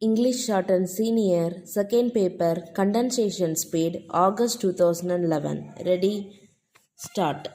English Shorthand Senior, second paper, condensation speed, August 2011. Ready? Start.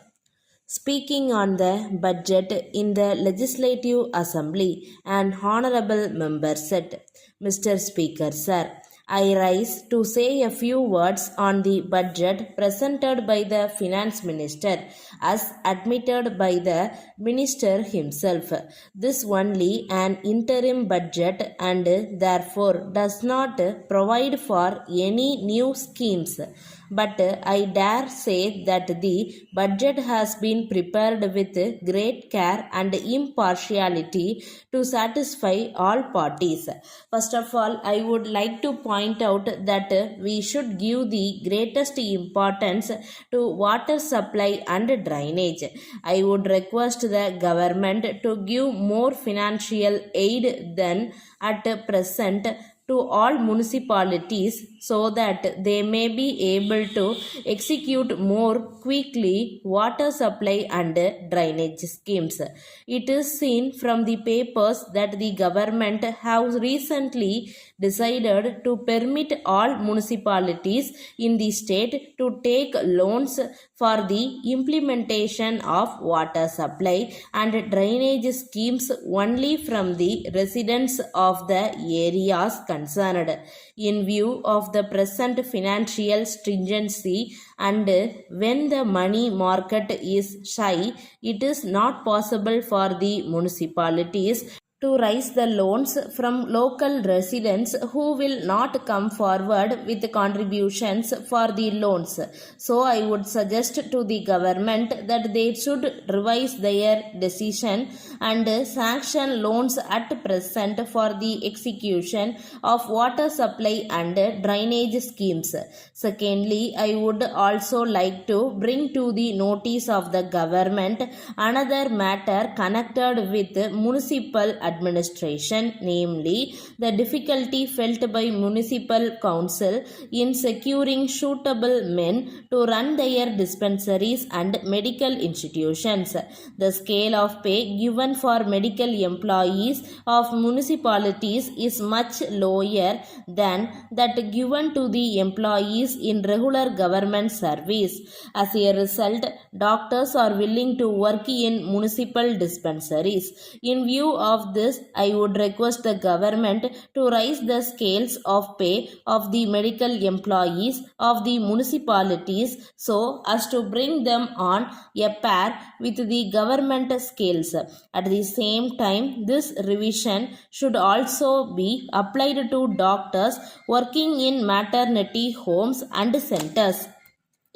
Speaking on the budget in the Legislative Assembly, an honorable member said, Mr. Speaker, sir, I rise to say a few words on the budget presented by the Finance Minister as admitted by the Minister himself. This only an interim budget and therefore does not provide for any new schemes. But I dare say that the budget has been prepared with great care and impartiality to satisfy all parties. First of all, I would like to point out that we should give the greatest importance to water supply and drainage. I would request the government to give more financial aid than at present to all municipalities so that they may be able to execute more quickly water supply and drainage schemes. It is seen from the papers that the government has recently decided to permit all municipalities in the state to take loans for the implementation of water supply and drainage schemes only from the residents of the areas concerned. In view of the present financial stringency and when the money market is shy, it is not possible for the municipalities to raise the loans from local residents who will not come forward with contributions for the loans. So I would suggest to the government that they should revise their decision and sanction loans at present for the execution of water supply and drainage schemes. Secondly, I would also like to bring to the notice of the government another matter connected with municipal administration, namely the difficulty felt by municipal council in securing suitable men to run their dispensaries and medical institutions. The scale of pay given for medical employees of municipalities is much lower than that given to the employees in regular government service. As a result, doctors are willing to work in municipal dispensaries. In view of this, I would request the government to raise the scales of pay of the medical employees of the municipalities so as to bring them on a par with the government scales. At the same time, this revision should also be applied to doctors working in maternity homes and centers.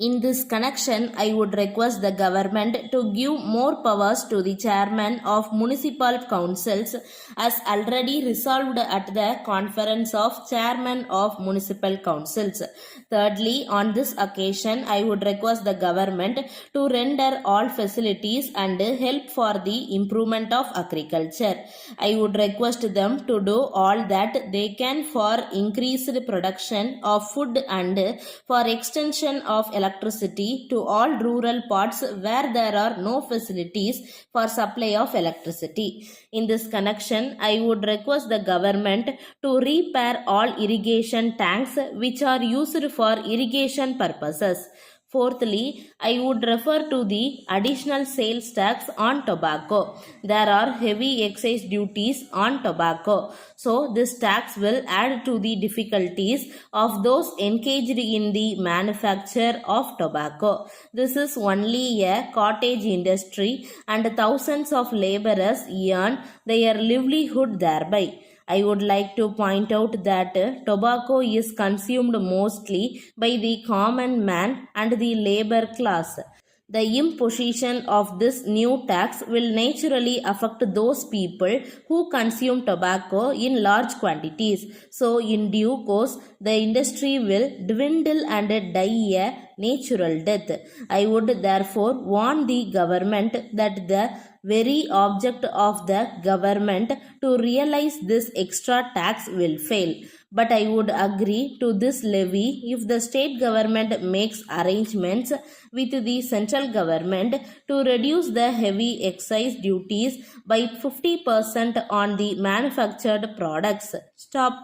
In this connection, I would request the government to give more powers to the chairman of municipal councils as already resolved at the conference of chairmen of municipal councils. Thirdly, on this occasion, I would request the government to render all facilities and help for the improvement of agriculture. I would request them to do all that they can for increased production of food and for extension of electricity to all rural parts where there are no facilities for supply of electricity. In this connection, I would request the government to repair all irrigation tanks which are used for irrigation purposes. Fourthly, I would refer to the additional sales tax on tobacco. There are heavy excise duties on tobacco. So, this tax will add to the difficulties of those engaged in the manufacture of tobacco. This is only a cottage industry and thousands of laborers earn their livelihood thereby. I would like to point out that tobacco is consumed mostly by the common man and the labor class. The imposition of this new tax will naturally affect those people who consume tobacco in large quantities. So, in due course, the industry will dwindle and die a natural death. I would therefore warn the government that the very object of the government to realize this extra tax will fail. But I would agree to this levy if the state government makes arrangements with the central government to reduce the heavy excise duties by 50% on the manufactured products. Stop.